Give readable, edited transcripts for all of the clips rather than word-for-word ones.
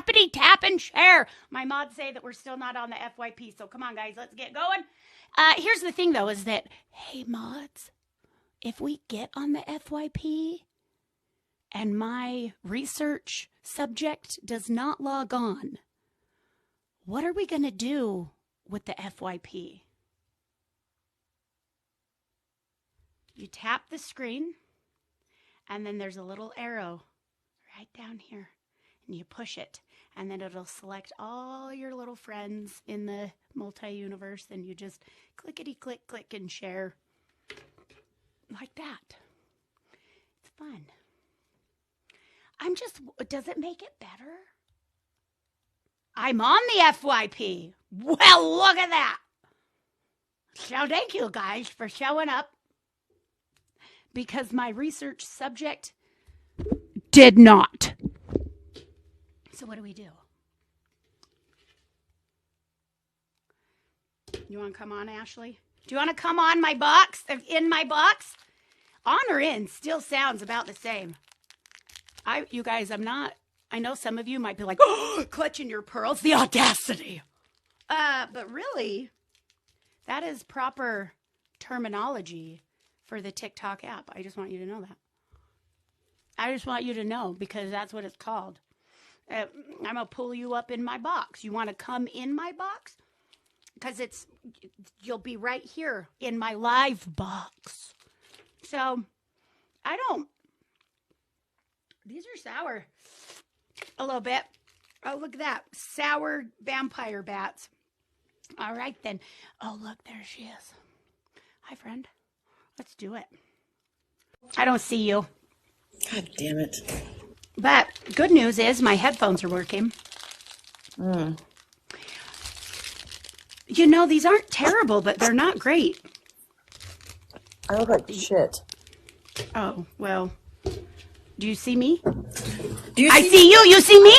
tappity tap and share. My mods say that we're still not on the FYP, so come on, guys, let's get going. Here's the thing, though, is that, hey, mods, if we get on the FYP and my research subject does not log on, what are we going to do with the FYP? You tap the screen, and then there's a little arrow right down here, and you push it, and then it'll select all your little friends in the multi-universe, and you just clickety-click, click, and share like that. It's fun. Does it make it better? I'm on the FYP. Well, look at that. So thank you guys for showing up, because my research subject did not. So what do we do? You want to come on, Ashley? Do you want to come on my box? In my box? On or in still sounds about the same. You guys, I know some of you might be like, oh, clutching your pearls, the audacity. But really, that is proper terminology for the TikTok app. I just want you to know that. I just want you to know, because that's what it's called. I'm going to pull you up in my box. You want to come in my box? Because you'll be right here in my live box. So, these are sour a little bit. Oh, look at that. Sour vampire bats. All right, then. Oh, look, there she is. Hi, friend. Let's do it. I don't see you. God damn it. But good news is my headphones are working. You know, these aren't terrible, but they're not great. I look like shit. Oh, well. Do you see me? I see you. You see me?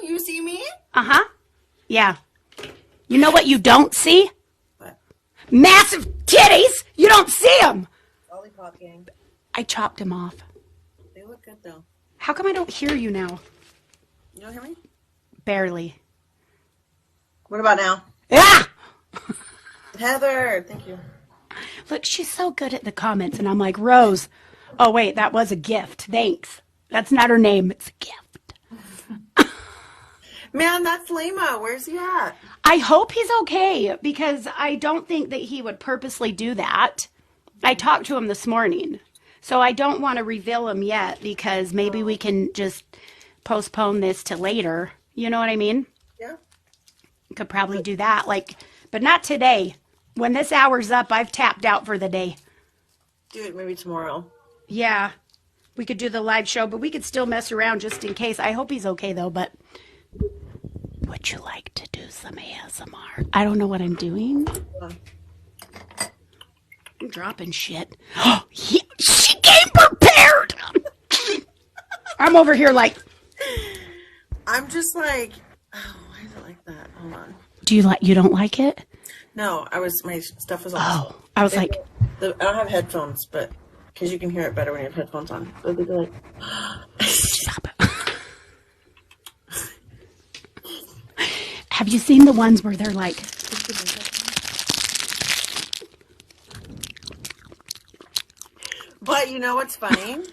You see me? Uh-huh. Yeah. You know what you don't see? What? Massive titties. You don't see them. Lollipop gang. I chopped him off. They look good, though. How come I don't hear you now? You don't hear me? Barely. What about now? Ah! Heather, thank you. Look, she's so good at the comments, and I'm like, Rose. Oh, wait, that was a gift. Thanks. That's not her name. It's a gift. Man, that's Lima. Where's he at? I hope he's okay, because I don't think that he would purposely do that. I talked to him this morning, so I don't want to reveal him yet, because maybe we can just postpone this to later. You know what I mean? Yeah. Could probably do that, but not today. When this hour's up, I've tapped out for the day. Do it maybe tomorrow. Yeah, we could do the live show, but we could still mess around just in case. I hope he's okay, though, but would you like to do some ASMR? I don't know what I'm doing. I'm dropping shit. She came prepared! I'm over here like... I'm just like... Oh, why is it like that? Hold on. You don't like it? No, my stuff was on. Oh, I was like... I don't have headphones, but... Because you can hear it better when you have headphones on. But they'd be like... Stop it. Have you seen the ones where they're like... But you know what's funny?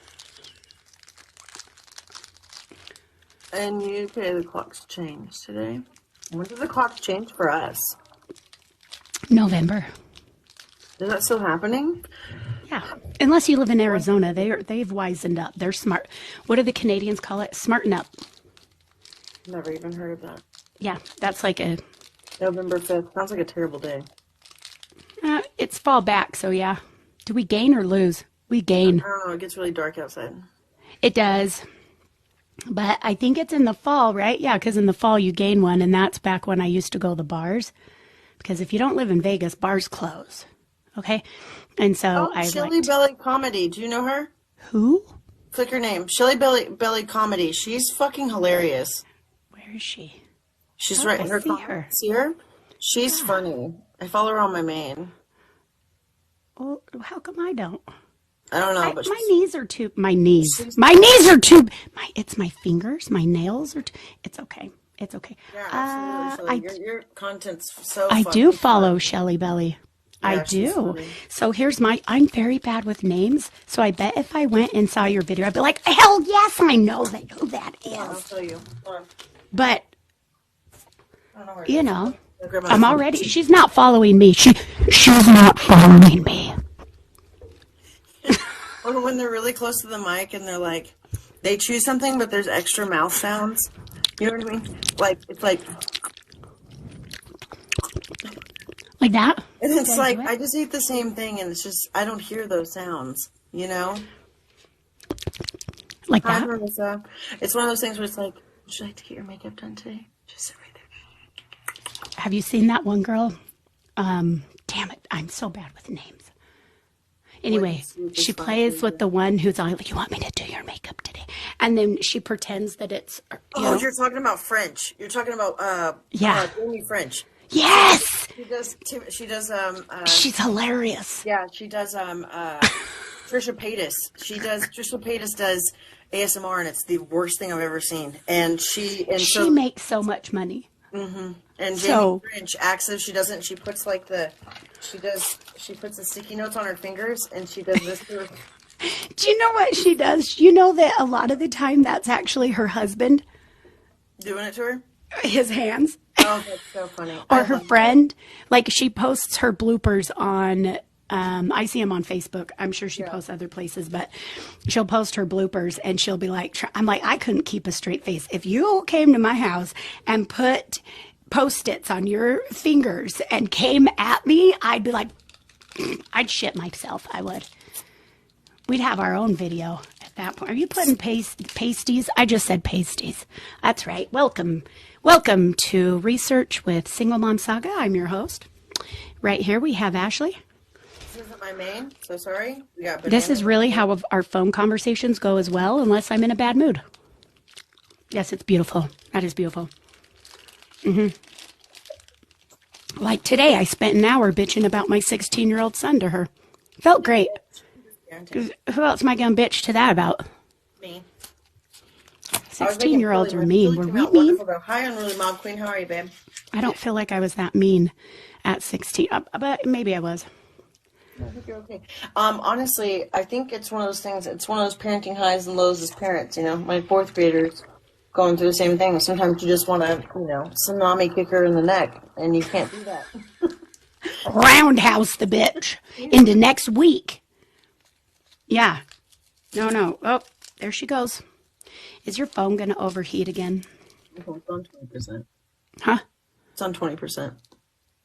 And you say the clock's changed today. When did the clock change for us? November. Is that still happening? Yeah. Unless you live in Arizona, they've wisened up. They're smart. What do the Canadians call it? Smarten up. Never even heard of that. Yeah, that's like a... November 5th. Sounds like a terrible day. It's fall back, so yeah. Do we gain or lose? We gain. I don't know. It gets really dark outside. It does. But I think it's in the fall, right? Yeah, because in the fall you gain one, and that's back when I used to go to the bars. Because if you don't live in Vegas, bars close. Okay? And so Shelly Belly Comedy. Do you know her? Who? Click her name. Shelly Belly Comedy. She's fucking hilarious. Where is she? She's right in her comments. See her? She's funny. I follow her on my main. Well, how come I don't? I don't know, but my knees are too. My knees are too. It's my fingers. My nails are too. It's okay. It's okay. Yeah, absolutely. Your content's so I fun. do follow Shelly Belly. I Yeah, she's do. funny. So here's I'm very bad with names. So I bet if I went and saw your video, I'd be like, hell yes, I know who that Hold on, I'll is. tell you. Hold on. But, I don't know where it you is. know, I'll grab my I'm phone. already, she's not following me. She's not following me. Or when they're really close to the mic and they're like, they choose something, but there's extra mouth sounds. You know what I mean? Like, it's like, Like that? and it's Did like, do it? I just eat the same thing and it's just, I don't hear those sounds, you know? Like Hi, that? Marissa. It's one of those things where it's like, would you like to get your makeup done today? Just sit right there. Have you seen that one girl? Damn it, I'm so bad with names. Anyway, she plays with the one who's like, you want me to do your makeup today? And then she pretends that it's, you know. You're talking about French. You're talking about, Yeah. Jamie French. Yes! She does, She's hilarious. yeah, she does, Trisha Paytas. Trisha Paytas does ASMR and it's the worst thing I've ever seen. And she makes so much money. Mm-hmm. And Jamie So- French acts as she doesn't, she puts like she puts the sticky notes on her fingers and she does this to her. Do you know what she does? You know that a lot of the time that's actually her husband, Doing it to her? his hands, Oh, that's so funny. or her friend. Like she posts her bloopers on, I see them on Facebook. I'm sure she posts other places, but she'll post her bloopers and she'll be like, I'm like, I couldn't keep a straight face. If you came to my house and put Post-its on your fingers and came at me, I'd be like, I'd shit myself. I would. We'd have our own video at that point. Are you putting pasties? I just said pasties. That's right. Welcome to Research with Single Mom Saga. I'm your host. Right here we have Ashley. This isn't my main, so sorry. We got This is really how our phone conversations go as well, unless I'm in a bad mood. Yes, it's beautiful. That is beautiful. Like today, I spent an hour bitching about my 16-year-old son to her. Felt great. 'Cause who else am I going to bitch to that about? Me. 16-year-olds are mean. Were we mean? Hi, Unruly Mob Queen. How are you, babe? I don't feel like I was that mean at 16, but maybe I was. I think you're okay. Honestly, I think it's one of those things. It's one of those parenting highs and lows as parents. You know, my fourth graders going through the same thing. Sometimes you just want to, tsunami kick her in the neck, and you can't do that. Roundhouse the bitch into next week. Yeah. No. Oh, there she goes. Is your phone going to overheat again? It's on 20%. Huh? It's on 20%.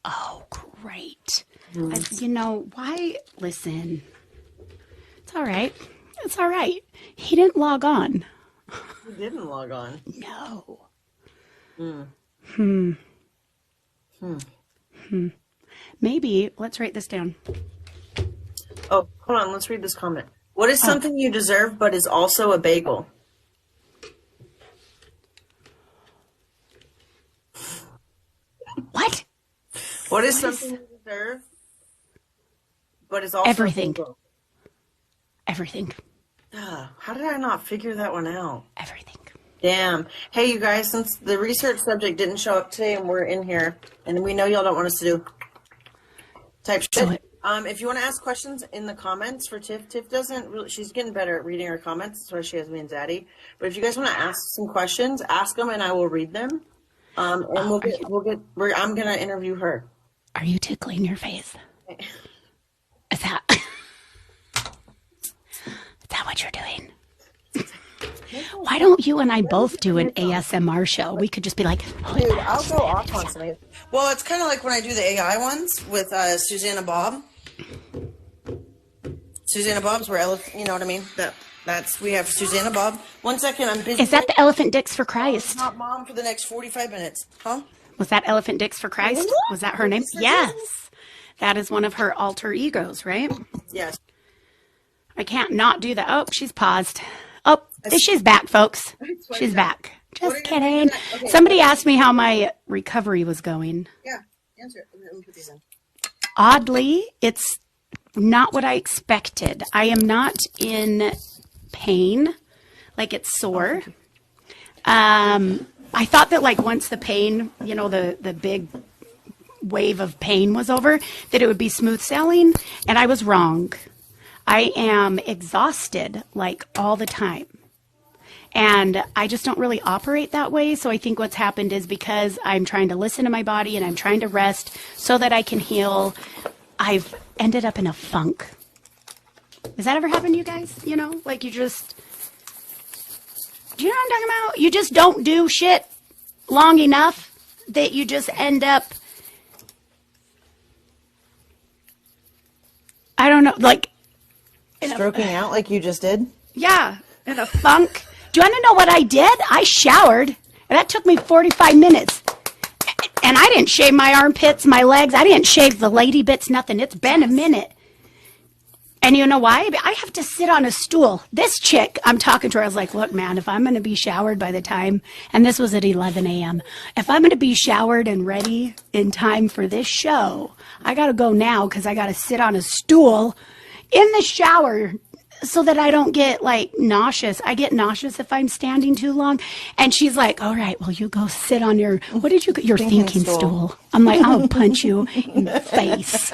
Oh, great. Why? Listen. It's all right. It's all right. He didn't log on. You didn't log on. No. Maybe, let's write this down. Oh, hold on. Let's read this comment. What is something you deserve but is also a bagel? What? What is something you deserve but is also Everything. a bagel? Everything. How did I not figure that one out? Everything. Damn. Hey, you guys, since the research subject didn't show up today and we're in here, and we know y'all don't want us to do type shit. If you want to ask questions in the comments for Tiff doesn't really, she's getting better at reading her comments. That's why she has me and Zaddy. But if you guys want to ask some questions, ask them and I will read them. And I'm going to interview her. Are you tickling your face? Is that what you're doing? Why don't you and I both do an ASMR show? We could just be like, dude, I'll go off on something. Well, it's kind of like when I do the AI ones with Susanna Bob. Susanna Bob's where you know what I mean? We have Susanna Bob. 1 second, I'm busy. Is that the Elephant Dicks for Christ? Not mom for the next 45 minutes. Huh? Was that Elephant Dicks for Christ? Was that her name? Yes. That is one of her alter egos, right? Yes. I can't not do that. Oh, she's paused. Oh, she's back, folks. She's back. Just kidding. Okay. Somebody asked me how my recovery was going. Yeah, answer it. Let me put these in. Oddly, it's not what I expected. I am not in pain, like it's sore. I thought that like once the pain, you know, the big wave of pain was over, that it would be smooth sailing, and I was wrong. I am exhausted like all the time. And I just don't really operate that way. So I think what's happened is because I'm trying to listen to my body and I'm trying to rest so that I can heal, I've ended up in a funk. Has that ever happened to you guys? You know, like you just, do you know what I'm talking about? You just don't do shit long enough that you just end up, I don't know, like. Stroking out like you just did? Yeah, in a funk. Do you want to know what I did? I showered, and that took me 45 minutes. And I didn't shave my armpits, my legs. I didn't shave the lady bits, nothing. It's been a minute. And you know why? I have to sit on a stool. This chick, I'm talking to her, I was like, look, man, if I'm going to be showered by the time, and this was at 11 a.m., if I'm going to be showered and ready in time for this show, I got to go now because I got to sit on a stool in the shower so that I don't get like nauseous. I get nauseous if I'm standing too long. And she's like, all right, well, you go sit on your thinking stool. I'm like, I'll punch you in the face.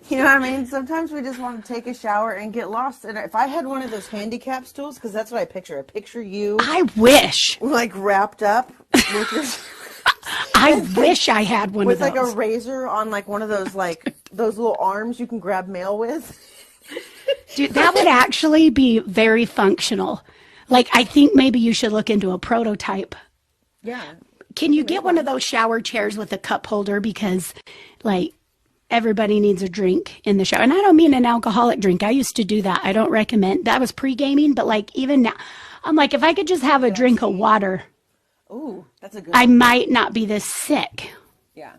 You know what I mean? Sometimes we just want to take a shower and get lost. And if I had one of those handicap stools, because that's what I picture you. I wish. Like wrapped up with your... I wish I had one of those. With like a razor on like one of those like those little arms you can grab mail with. Dude, that would actually be very functional. Like, I think maybe you should look into a prototype. Yeah. Can you get one of those shower chairs with a cup holder? Because, like, everybody needs a drink in the shower. And I don't mean an alcoholic drink. I used to do that. I don't recommend. That was pre-gaming. But, like, even now, I'm like, if I could just have a drink of water. Ooh, that's a good I one. might not be this sick. Yeah.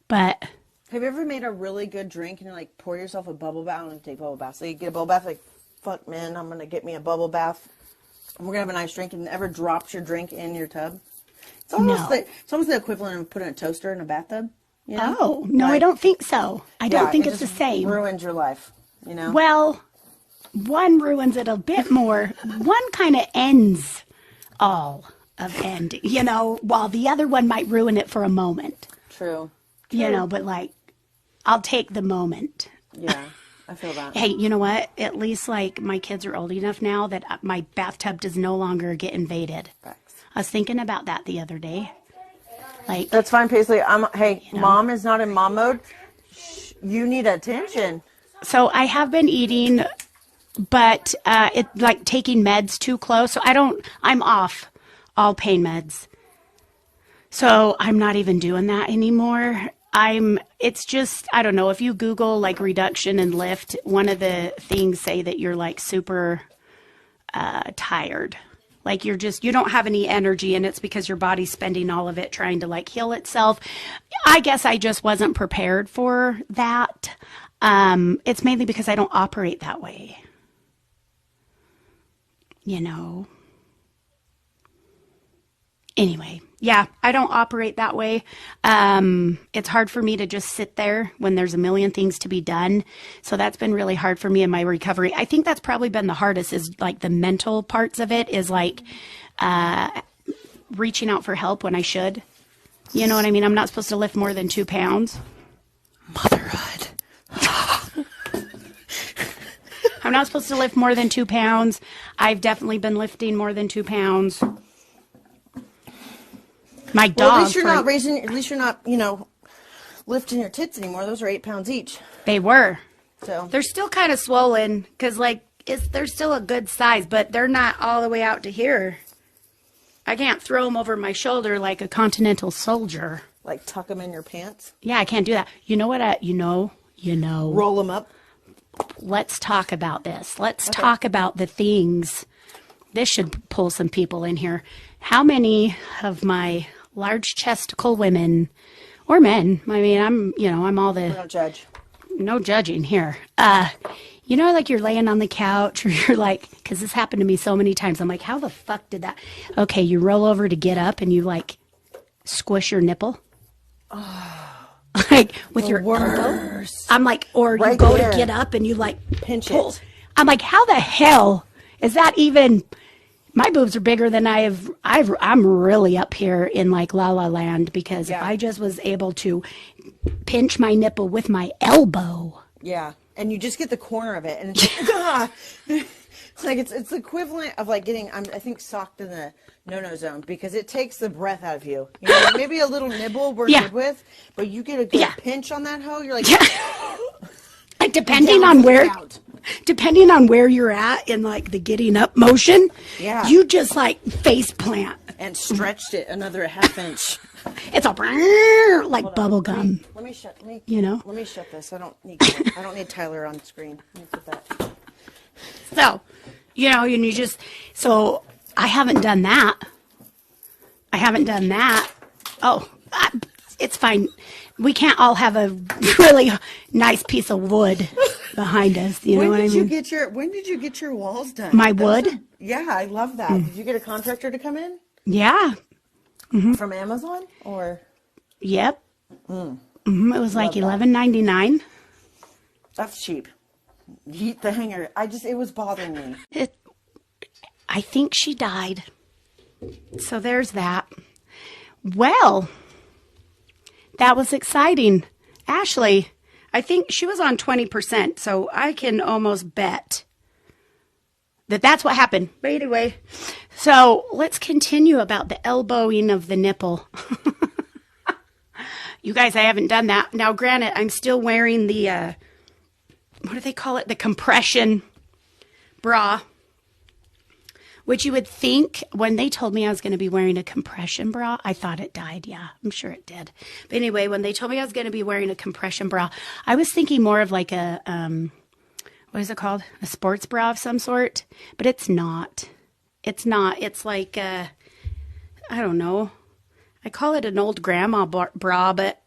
But have you ever made a really good drink and you like pour yourself a bubble bath? I don't take bubble baths. So you get a bubble bath, like, fuck, man, I'm going to get me a bubble bath. And we're going to have a nice drink. And ever dropped your drink in your tub? It's almost, it's almost the equivalent of putting a toaster in a bathtub. You know? Oh, no, like, I don't think so. I don't think it's the just same. Ruins your life, you know? Well, one ruins it a bit more. One kind of ends all of ending, you know, while the other one might ruin it for a moment. True. You know, but like, I'll take the moment. Yeah, I feel that. Hey, you know what? At least like my kids are old enough now that my bathtub does no longer get invaded. Facts. I was thinking about that the other day. Like, that's fine, Paisley. Hey, you know. Mom is not in mom mode. You need attention. So I have been eating, but it like taking meds too close. So I'm off all pain meds. So I'm not even doing that anymore. It's just, I don't know, if you Google like reduction and lift, one of the things say that you're like super tired. Like you don't have any energy, and it's because your body's spending all of it trying to like heal itself. I guess I just wasn't prepared for that. It's mainly because I don't operate that way. You know. Anyway, yeah, I don't operate that way. It's hard for me to just sit there when there's a million things to be done. So that's been really hard for me in my recovery. I think that's probably been the hardest, is like the mental parts of it, is like reaching out for help when I should. You know what I mean? I'm not supposed to lift more than 2 pounds. Motherhood. I'm not supposed to lift more than 2 pounds. I've definitely been lifting more than 2 pounds. My dog. Well, at least you're not, you know, lifting your tits anymore. Those are 8 pounds each. They were. So they're still kind of swollen because, like, they're still a good size, but they're not all the way out to here. I can't throw them over my shoulder like a continental soldier. Like tuck them in your pants. Yeah, I can't do that. You know what? You know. Roll them up. Let's talk about this. Let's talk about the things. This should pull some people in here. How many of my large chesticle women or men, I mean, I'm all the... We don't judge. No judging here. You know, like you're laying on the couch or you're like, because this happened to me so many times. I'm like, how the fuck did that? Okay, you roll over to get up and you like squish your nipple. Oh, like with your elbow. I'm like, or you go to get up and you like pinch pull. it. I'm like, how the hell is that even My boobs are bigger than I'm really up here in like La La Land because if I just was able to pinch my nipple with my elbow. Yeah. And you just get the corner of it, and it's like it's the equivalent of like getting I think socked in the no zone because it takes the breath out of you. You know, maybe a little nibble we're good with, but you get a good pinch on that hoe, you're like, like depending on where you're at in like the getting up motion, you just like face plant and stretched it another half inch. It's a like bubble gum. Let me shut. Let me shut this. I don't need Tyler on screen. Let me put that. So, and you just I haven't done that. Oh, it's fine. We can't all have a really nice piece of wood behind us. You know what I mean? When did you get your walls done? My wood? Yeah, I love that. Did you get a contractor to come in? Yeah. Mm-hmm. From Amazon or? Yep. Mm-hmm. It was like $11.99. That's cheap. Heat the hanger. It was bothering me. I think she died. So there's that. Well, that was exciting. Ashley, I think she was on 20%, so I can almost bet that that's what happened. But anyway, so let's continue about the elbowing of the nipple. You guys, I haven't done that. Now, granted, I'm still wearing the, what do they call it? The compression bra. Which you would think when they told me I was going to be wearing a compression bra, I thought it died. Yeah, I'm sure it did. But anyway, when they told me I was going to be wearing a compression bra, I was thinking more of like a, what is it called? A sports bra of some sort. But it's not. It's not. It's like, I don't know. I call it an old grandma bra, but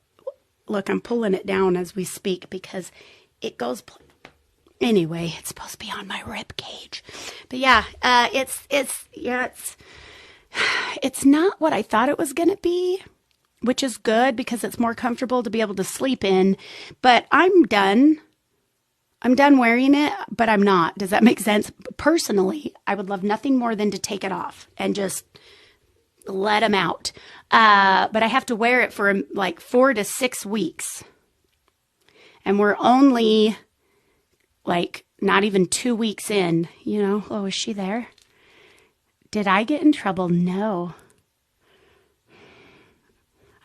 look, I'm pulling it down as we speak because it goes... Anyway, it's supposed to be on my rib cage. But yeah, it's not what I thought it was going to be, which is good because it's more comfortable to be able to sleep in. But I'm done. I'm done wearing it, but I'm not. Does that make sense? Personally, I would love nothing more than to take it off and just let them out. But I have to wear it for like 4 to 6 weeks. And we're only... like not even 2 weeks in, Oh, is she there? Did I get in trouble? No.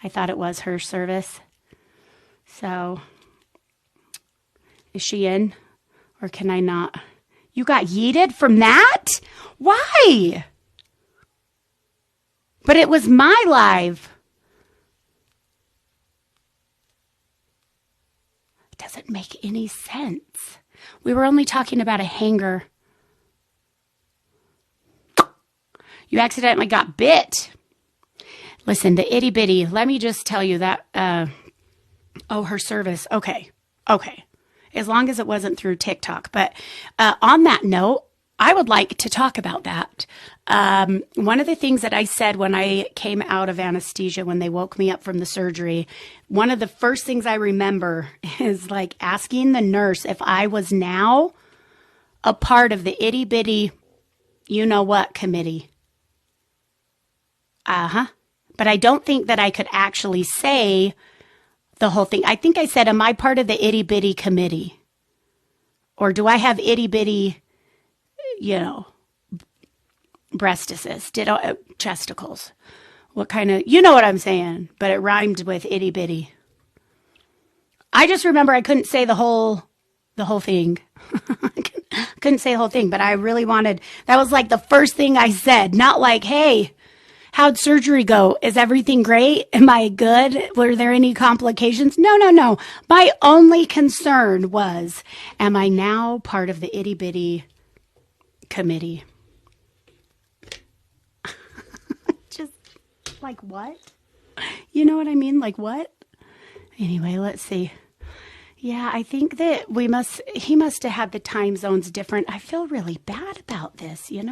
I thought it was her service. So, is she in? Or can I not? You got yeeted from that? Why? But it was my live. It doesn't make any sense. We were only talking about a hanger. You accidentally got bit. Listen, the itty bitty, let me just tell you that, her service. Okay. As long as it wasn't through TikTok. But on that note, I would like to talk about that. One of the things that I said when I came out of anesthesia, when they woke me up from the surgery, one of the first things I remember is like asking the nurse if I was now a part of the itty bitty, committee. But I don't think that I could actually say the whole thing. I think I said, am I part of the itty bitty committee? Or do I have itty bitty, breastises, chesticles? What kind of, you know what I'm saying, but it rhymed with itty bitty. I just remember I couldn't say the whole thing. Couldn't say the whole thing, but I really wanted, that was like the first thing I said, not like, hey, how'd surgery go? Is everything great? Am I good? Were there any complications? No. My only concern was, am I now part of the itty bitty committee? Just like what? You know what I mean? Like what? Anyway, let's see. Yeah, I think that he must have had the time zones different. I feel really bad about this, I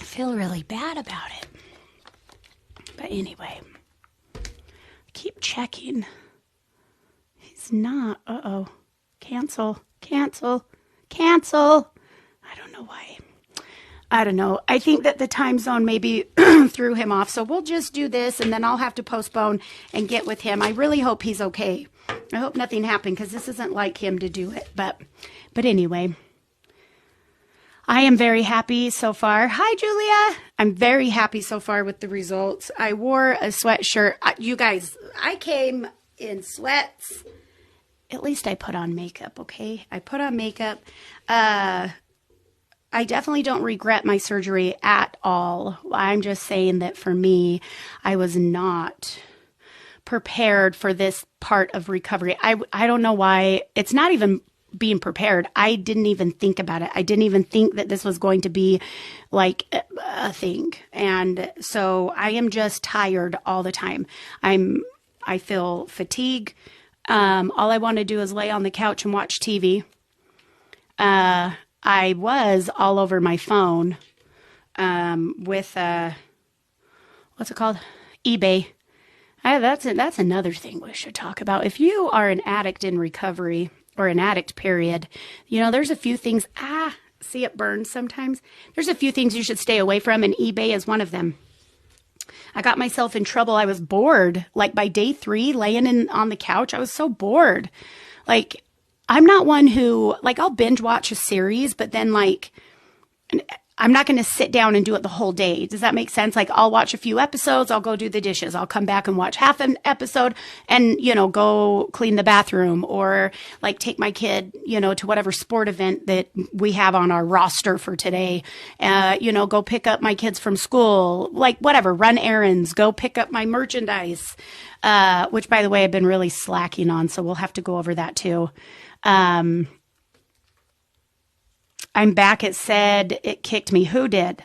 feel really bad about it. But anyway, keep checking. He's not. Uh-oh. Cancel. I don't know why. I don't know. I think that the time zone maybe threw him off. So we'll just do this and then I'll have to postpone and get with him. I really hope he's okay. I hope nothing happened because this isn't like him to do it. But anyway, I am very happy so far. Hi, Julia. I'm very happy so far with the results. I wore a sweatshirt. You guys, I came in sweats. At least I put on makeup, okay? I put on makeup. I definitely don't regret my surgery at all. I'm just saying that for me, I was not prepared for this part of recovery. I don't know why. It's not even being prepared. I didn't even think about it. I didn't even think that this was going to be like a thing. And so I am just tired all the time. I feel fatigue. All I want to do is lay on the couch and watch TV. I was all over my phone with what's it called? eBay. That's another thing we should talk about. If you are an addict in recovery or an addict period, there's a few things. See it burn sometimes. There's a few things you should stay away from, and eBay is one of them. I got myself in trouble. I was bored. Like by day 3, laying on the couch, I was so bored. Like, I'm not one who, like, I'll binge watch a series, but then, like, I'm not going to sit down and do it the whole day. Does that make sense? Like, I'll watch a few episodes. I'll go do the dishes. I'll come back and watch half an episode and, go clean the bathroom or, like, take my kid, to whatever sport event that we have on our roster for today. Go pick up my kids from school, like, whatever, run errands, go pick up my merchandise, which, by the way, I've been really slacking on. So we'll have to go over that, too. I'm back. It said it kicked me. Who did?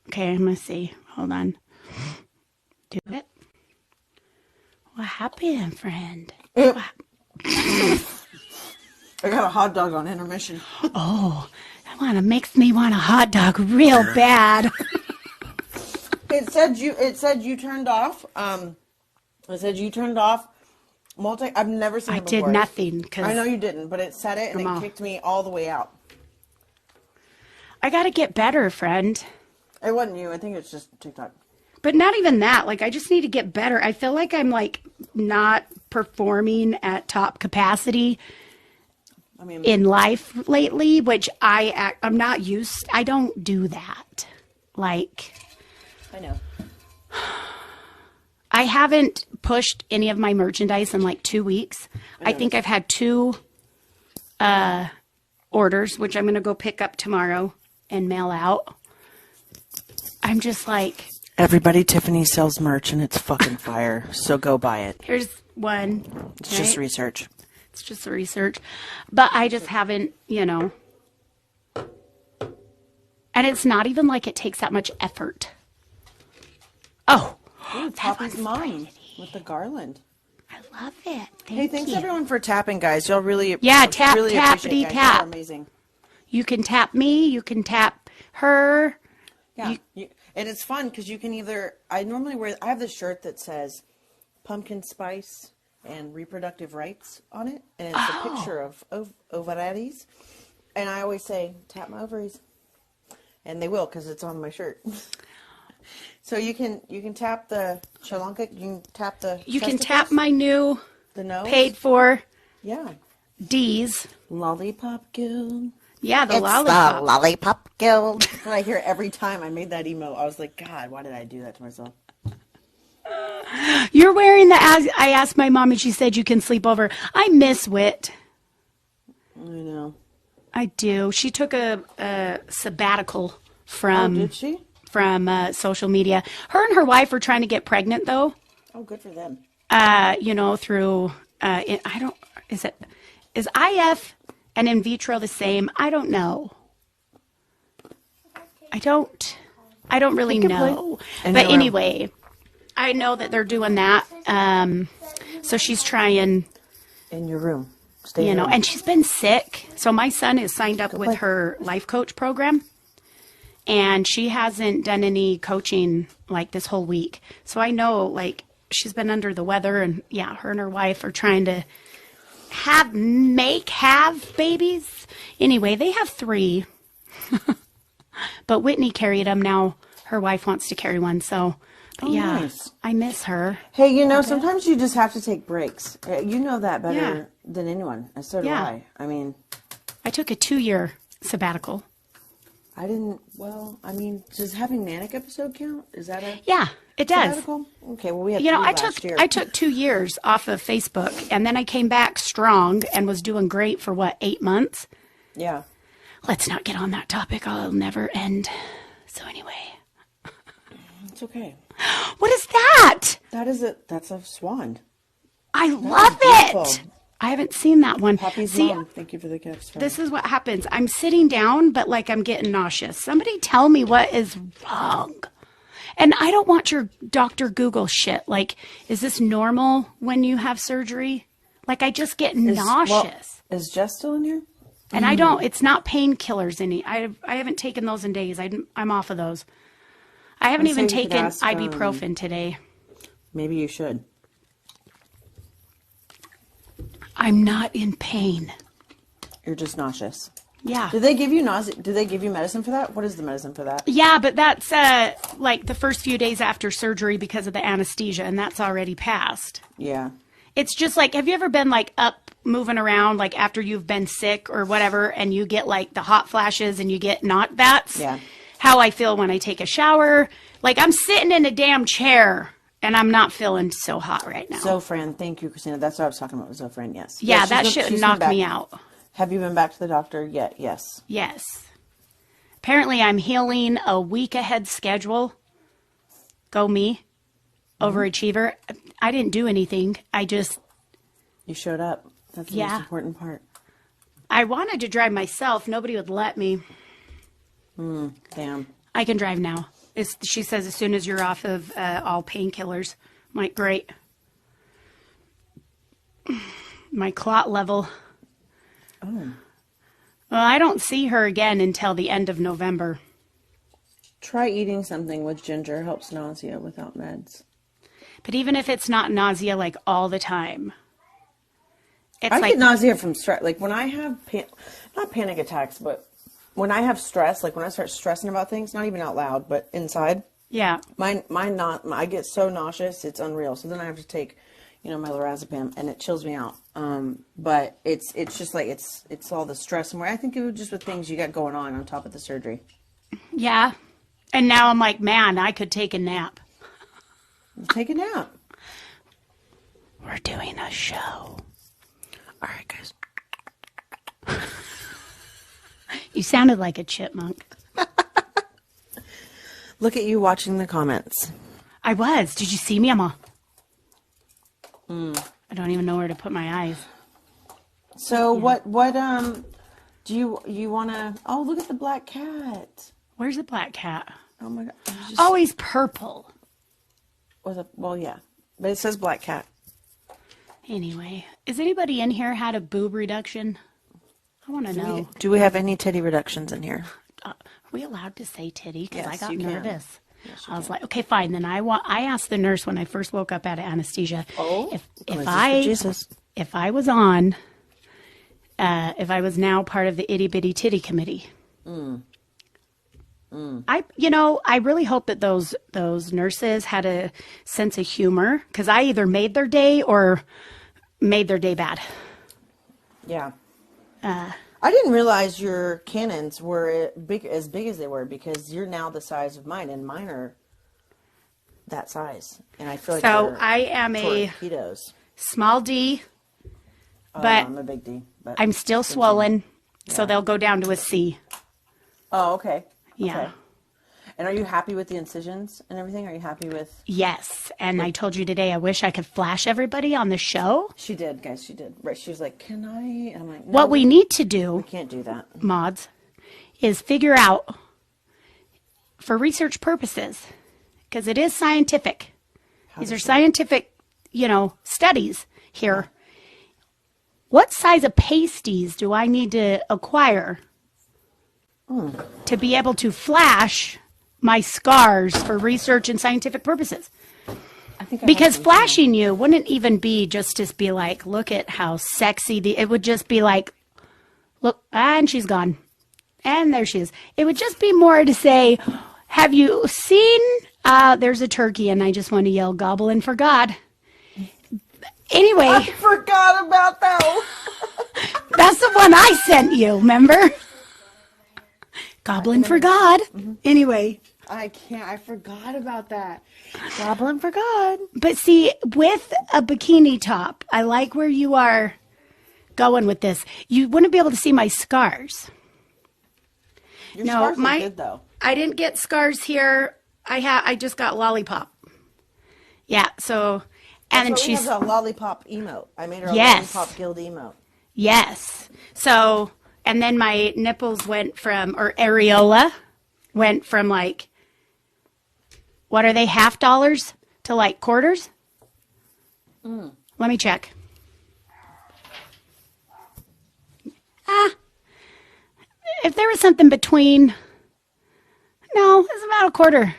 Okay, I'm going to see. Hold on. Do it. What happened, friend? I got a hot dog on intermission. Oh, that makes me want a hot dog real bad. It said you turned off. It said you turned off. I've never seen it before. I did nothing. I know you didn't, but it said it and it kicked me all the way out. I got to get better, friend. It wasn't you. I think it's just TikTok. But not even that. Like, I just need to get better. I feel like I'm, like, not performing at top capacity in life lately, which I'm not used. I don't do that. Like, I know. I haven't pushed any of my merchandise in like 2 weeks. I think I've had 2 orders, which I'm going to go pick up tomorrow and mail out. I'm just like... Everybody, Tiffany sells merch and it's fucking fire. So go buy it. Here's one. It's just research. It's just research. But I just haven't, And it's not even like it takes that much effort. Oh. Ooh, Poppy's mom with the garland. I love it. Thanks everyone for tapping, guys. Y'all really tap, really tappity, tap. Y'all are amazing. You can tap me. You can tap her. Yeah, and it's fun because you can either. I have this shirt that says pumpkin spice and reproductive rights on it, and it's a picture of ovaries. And I always say, tap my ovaries, and they will because it's on my shirt. So you can tap the Sri Lanka. You can tap the. You can tap my new. The nose. Paid for. Yeah. D's. Lollipop Guild. Yeah, the lollipop. The Lollipop Guild. I hear it every time I made that emo. I was like, God, why did I do that to myself? You're wearing I asked my mom and she said you can sleep over. I miss Wit. I know. I do. She took a sabbatical from. Oh, did she? From social media. Her and her wife are trying to get pregnant, though. Oh, good for them. Through is IF and in vitro the same? I don't know. I don't really know. But anyway, I know that they're doing that. So she's trying. In your room. Stay in your room. And she's been sick. So my son is signed up with her life coach program. And she hasn't done any coaching like this whole week. So I know like she's been under the weather and her and her wife are trying to have babies. Anyway, they have 3. But Whitney carried them. Now her wife wants to carry one. So, but yeah, nice. I miss her. Hey, you know, sometimes you just have to take breaks. You know that better than anyone. And so do I. I mean, I took a 2-year sabbatical. I didn't, does having Manic episode count? Is that a Yeah, it does. sabbatical? Okay, well, we had last year. I took 2 years off of Facebook, and then I came back strong and was doing great for 8 months? Yeah. Let's not get on that topic. I'll never end. So anyway. It's okay. What is that? That's a swan. I love it. I haven't seen that one. Poppy's mom. Thank you for the gifts. This is what happens. I'm sitting down, but like I'm getting nauseous. Somebody tell me what is wrong. And I don't want your Dr. Google shit. Like, is this normal when you have surgery? Like, I just get nauseous. Is Jess still in here? And it's not painkillers I haven't taken those in days. I'm off of those. I haven't even taken ibuprofen today. Maybe you should. I'm not in pain. You're just nauseous. Yeah. Do they give you nausea? Do they give you medicine for that? What is the medicine for that? Yeah, but that's like the first few days after surgery because of the anesthesia, and that's already passed. Yeah. It's just like, have you ever been like up moving around like after you've been sick or whatever, and you get like the hot flashes and you get that's how I feel when I take a shower. Like I'm sitting in a damn chair. And I'm not feeling so hot right now. Zofran, thank you, Christina. That's what I was talking about with Zofran, yes. Yeah, that shit knocked me out. Have you been back to the doctor yet? Yes. Yes. Apparently I'm healing a week ahead schedule. Go me. Overachiever. I didn't do anything. You showed up. That's the most important part. I wanted to drive myself. Nobody would let me. Damn. I can drive now. She says as soon as you're off of all painkillers. I'm like, great. My clot level. Oh. Well, I don't see her again until the end of November. Try eating something with ginger. Helps nausea without meds. But even if it's not nausea like all the time. I get nausea from stress. Like when I have, not panic attacks, but when I have stress, like when I start stressing about things, not even out loud, but inside. Yeah. I get so nauseous, it's unreal. So then I have to take, my lorazepam, and it chills me out. But it's just like, it's all the stress. And where I think it was just with things you got going on top of the surgery. Yeah. And now I'm like, man, I could take a nap. Take a nap. We're doing a show. All right, guys. You sounded like a chipmunk. Look at you watching the comments. I was. Did you see me? I don't even know where to put my eyes. So what do you want to, oh, look at the black cat. Where's the black cat? Oh my God. Oh, he's purple. Yeah. But it says black cat. Anyway, is anybody in here had a boob reduction? I want to know. Do we have any titty reductions in here? Are we allowed to say titty? Because Yes, I got you can. nervous. Yes, I was like, okay, fine. Then I asked the nurse when I first woke up out of anesthesia if I was on, if I was now part of the itty bitty titty committee. I really hope that those nurses had a sense of humor, because I either made their day or made their day bad. Yeah. I didn't realize your cannons were as big as they were, because you're now the size of mine, and mine are that size. And I feel like so I am torpedoes. Small D, but I'm a big D. But I'm still swollen, so they'll go down to a C. Oh, okay. Yeah. Okay. And are you happy with the incisions and everything? Are you happy with? Yes. And I told you today, I wish I could flash everybody on the show. She did, guys. She did. Right. She was like, can I? And I'm like, no. What we need to do, we can't do that. mods, is figure out, for research purposes, because it is scientific. These are scientific, studies here. What size of pasties do I need to acquire to be able to flash my scars for research and scientific purposes? Because flashing you wouldn't even be just to be like, look at how sexy it would just be like, look, and she's gone. And there she is. It would just be more to say, have you seen, there's a turkey, and I just want to yell, gobbling for God. Anyway. I forgot about that. That's the one I sent you, remember? Gobbling for God. Anyway. I forgot about that. Gobbling for God. But see, with a bikini top, I like where you are going with this. You wouldn't be able to see my scars. Your scars look good, though. I didn't get scars here. I just got lollipop. Yeah, so... And then she's a lollipop emote. I made her a yes. lollipop guild emote. Yes. So, and then my nipples went from, or areola went from like, what are they, half dollars to like quarters? Let me check. If there was something between, no, it's about a quarter.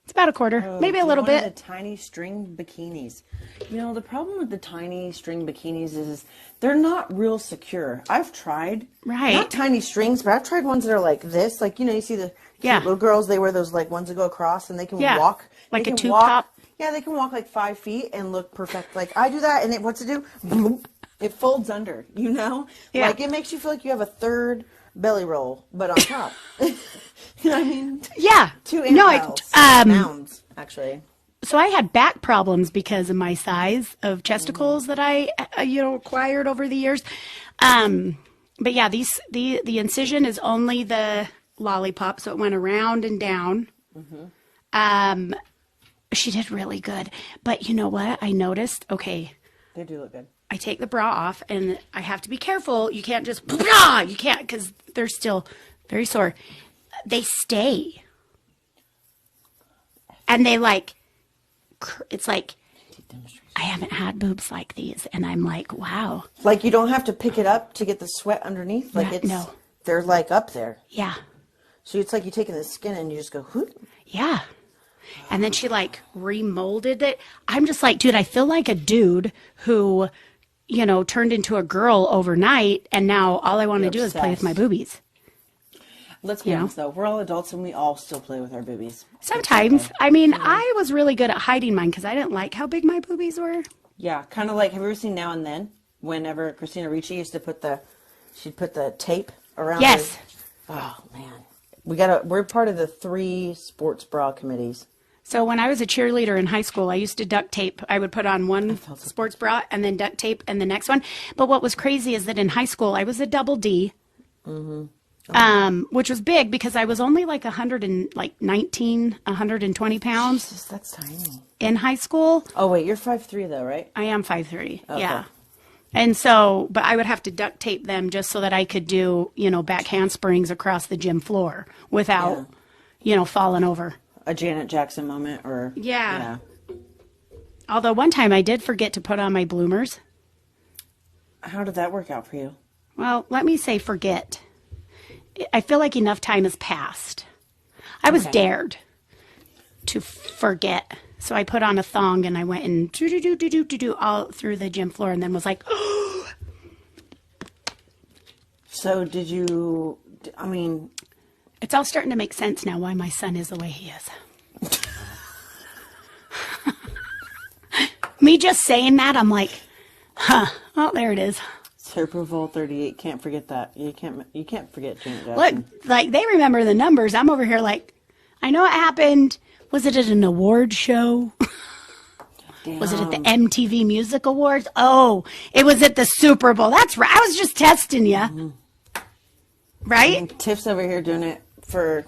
It's about a quarter, maybe a little bit. The tiny string bikinis. You know, the problem with the tiny string bikinis is they're not real secure. I've tried. Right. Not tiny strings, but I've tried ones that are like this. Like, you know, you see the cute little girls, they wear those like ones that go across and they can walk. Like they a can tube walk, top. Yeah, they can walk like 5 feet and look perfect. Like, I do that and what's it do? Boom. It folds under, you know? Yeah. Like, it makes you feel like you have a third belly roll, but on top. You know what I mean? Yeah. 2 pounds, actually. So I had back problems because of my size of chesticles that I, acquired over the years. But yeah, the incision is only the lollipop, so it went around and down. She did really good. But you know what? I noticed, okay. They do look good. I take the bra off, and I have to be careful. You can't just, you can't, because they're still very sore. They stay. And they like, it's like, I haven't had boobs like these. And I'm like, wow. Like you don't have to pick it up to get the sweat underneath? Like they're like up there. Yeah. So it's like you taking the skin and you just go, whoop. Yeah. And then she like remolded it. I'm just like, dude, I feel like a dude who, turned into a girl overnight. And now all I want to do is play with my boobies. Let's be honest, though. We're all adults and we all still play with our boobies. Sometimes. I mean, I was really good at hiding mine because I didn't like how big my boobies were. Yeah, kind of like, have you ever seen Now and Then? Whenever Christina Ricci used to she'd put the tape around Yes. her. Oh, man. We're part of the 3 sports bra committees. So when I was a cheerleader in high school, I used to duct tape. I would put on one sports bra and then duct tape and the next one. But what was crazy is that in high school, I was a double D. Which was big because I was only like 120 pounds. Jesus, that's tiny. In high school. Oh, wait, you're 5'3", though, right? I am 5'3", okay. yeah. And so, but I would have to duct tape them just so that I could do, back handsprings across the gym floor without, falling over. A Janet Jackson moment or... Yeah. Although one time I did forget to put on my bloomers. How did that work out for you? Well, let me say forget. I feel like enough time has passed. I was dared to forget. So I put on a thong and I went and do all through the gym floor and then was like, oh. So did you, It's all starting to make sense now why my son is the way he is. Me just saying that, I'm like, oh, there it is. Super Bowl 38. Can't forget that. You can't forget Janet Jackson. Look, like they remember the numbers. I'm over here like, I know it happened. Was it at an award show? Damn. Was it at the MTV Music Awards? Oh, it was at the Super Bowl. That's right. I was just testing you. Mm-hmm. Right? And Tiff's over here doing it for,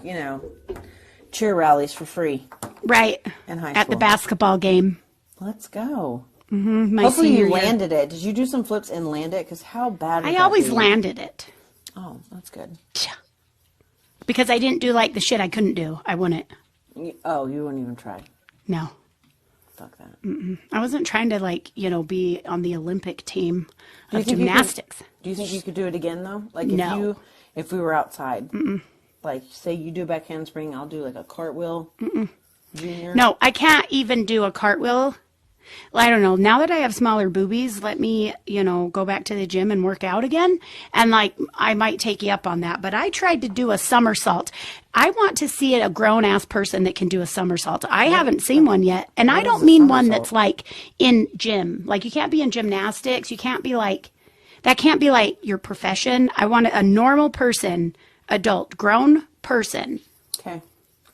cheer rallies for free. Right. In high school. At the basketball game. Let's go. Mm-hmm. Hopefully you landed it. Did you do some flips and land it? Because how bad was I always landed it. Oh, that's good. Because I didn't do like the shit I couldn't do. I wouldn't. Oh, you wouldn't even try. No. Fuck that. Mm-mm. I wasn't trying to be on the Olympic team of gymnastics. Do you think you could do it again though? Like if we were outside, like say you do a back handspring, I'll do like a cartwheel. Junior. No, I can't even do a cartwheel I don't know. Now that I have smaller boobies, let me, go back to the gym and work out again. And I might take you up on that. But I tried to do a somersault. I want to see a grown ass person that can do a somersault. I haven't seen one yet. And I don't mean one that's like in gym. Like you can't be in gymnastics. You can't be like, that can't be like your profession. I want a normal person, adult, grown person. Okay.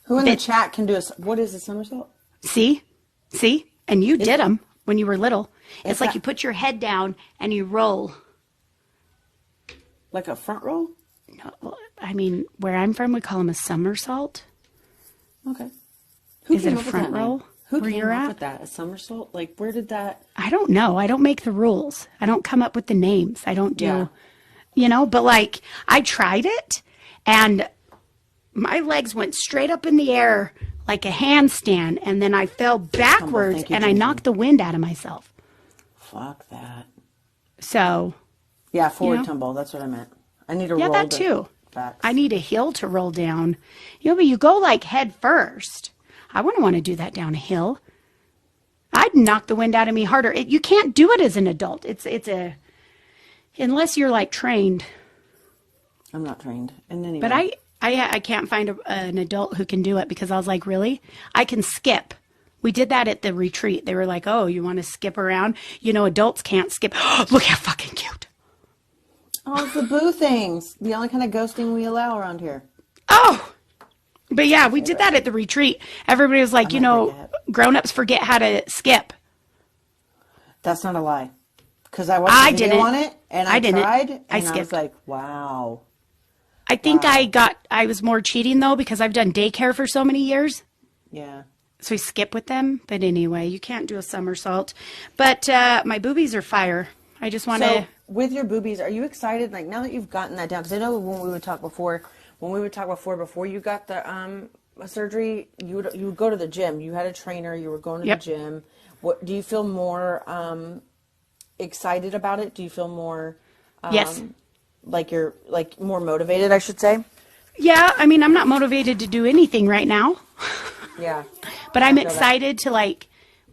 Who in the chat can do what is a somersault? See? And you did them when you were little. It's like you put your head down and you roll. Like a front roll? No, well, I mean, where I'm from, we call them a somersault. Okay. Is it a front roll? Who where came you're up at? with that? A somersault? Like, where did that... I don't know. I don't make the rules. I don't come up with the names. I don't do, but like, I tried it and my legs went straight up in the air like a handstand, and then I fell backwards and I knocked the wind out of myself. Fuck that. So. Yeah, forward tumble. That's what I meant. I need to roll. Yeah, that too. Backs. I need a hill to roll down. But you go like head first. I wouldn't want to do that down a hill. I'd knock the wind out of me harder. You can't do it as an adult. Unless you're like trained. I'm not trained in any way. But I can't find an adult who can do it because I was like, really? I can skip. We did that at the retreat. They were like, oh, you want to skip around? Adults can't skip. Look how fucking cute. Oh, it's the boo things. The only kind of ghosting we allow around here. Oh, but yeah, we did that at the retreat. Everybody was like, grown-ups forget how to skip. That's not a lie. Because I watched the video on it, and I tried, and I skipped. I was like, wow. I think I was more cheating, though, because I've done daycare for so many years. Yeah. So we skip with them. But anyway, you can't do a somersault. But my boobies are fire. I just want to... With your boobies, are you excited? Like, now that you've gotten that down, because I know when we would talk before you got the surgery, you would go to the gym. You had a trainer. You were going to the gym. What do you feel more excited about it? Do you feel more... yes. Like you're more motivated, I should say? Yeah, I mean, I'm not motivated to do anything right now. Yeah. But I'm excited to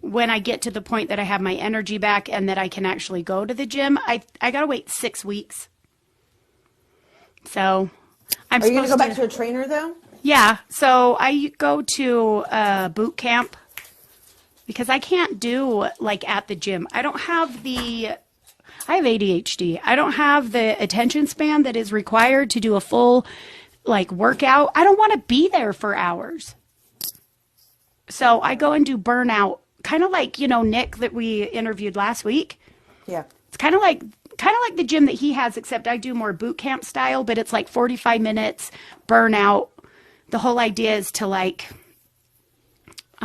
when I get to the point that I have my energy back and that I can actually go to the gym. I got to wait 6 weeks. So Are you going to go back to a trainer though? Yeah. So I go to boot camp because I can't do at the gym. I have ADHD. I don't have the attention span that is required to do a full workout. I don't want to be there for hours. So I go and do burnout, kind of like, Nick that we interviewed last week. Yeah. It's kind of like the gym that he has, except I do more boot camp style, but it's 45 minutes burnout. The whole idea is to I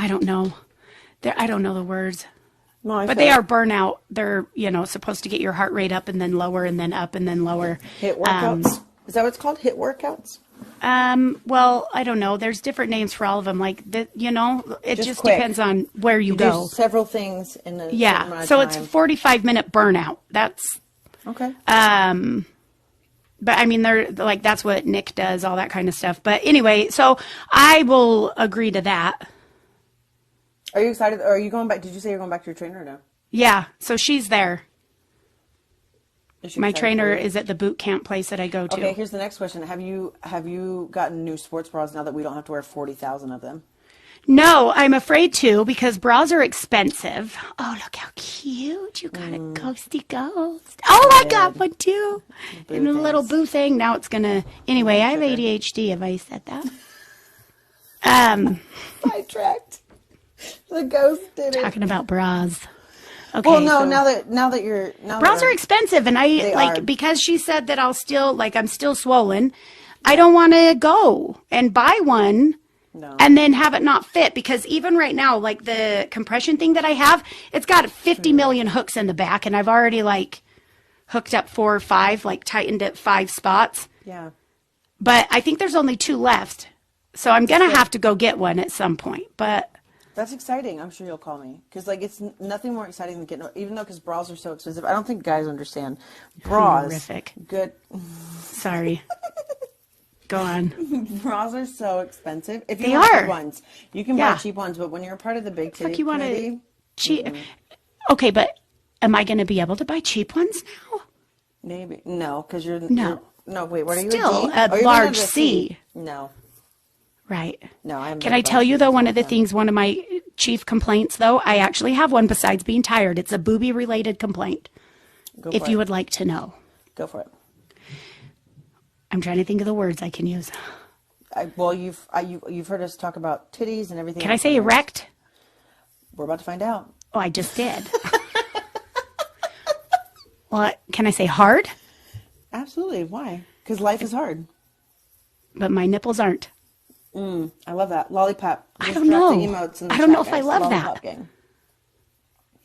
don't know. I don't know the words. No, but they are burnout. They're, supposed to get your heart rate up and then lower and then up and then lower. HIIT workouts? Is that what it's called? HIIT workouts? Well, I don't know. There's different names for all of them. It just depends on where you go. Do several things in the so it's 45-minute burnout. That's okay. But I mean, they're that's what Nick does, all that kind of stuff. But anyway, so I will agree to that. Are you excited? Or are you going back? Did you say you're going back to your trainer or no? Yeah. So she's there. My trainer is at the boot camp place that I go to. Okay, here's the next question. Have you gotten new sports bras now that we don't have to wear 40,000 of them? No, I'm afraid to because bras are expensive. Oh, look how cute. You got a ghosty ghost. Oh, I got one too. And a little boo thing. Now it's going to... Anyway, I have ADHD. Have I said that? Sidetracked. The ghost did it. Talking about bras. Okay, well, no. Now that you're bras are expensive, and because she said that I'll still I'm still swollen. I don't want to go and buy one, and then have it not fit because even right now, the compression thing that I have, it's got 50 million hooks in the back, and I've already hooked up 4 or 5, tightened at 5 spots. Yeah. But I think there's only 2 left, so I'm gonna have to go get one at some point, but. That's exciting. I'm sure you'll call me. Because, it's nothing more exciting than getting... Even though, because bras are so expensive. I don't think guys understand. Bras... Horrific. Good. Sorry. Go on. Bras are so expensive. If you they want are. cheap ones. You can buy cheap ones, but when you're a part of the big titty you want community... cheap... Okay, but am I going to be able to buy cheap ones now? Maybe. No, because you're... No. No, wait, what are you? Still a D? a large C. No. Right. No, I'm... Can I tell you, though, one of the things, one of my chief complaints, though, I actually have one besides being tired. It's a booby-related complaint, if you would like to know. Go for it. I'm trying to think of the words I can use. You've heard us talk about titties and everything. Can I say erect? We're about to find out. Oh, I just did. Well, can I say hard? Absolutely. Why? Because life is hard. But my nipples aren't. I love that. Lollipop. I don't know. I don't know if I love Lollipop that. Gang.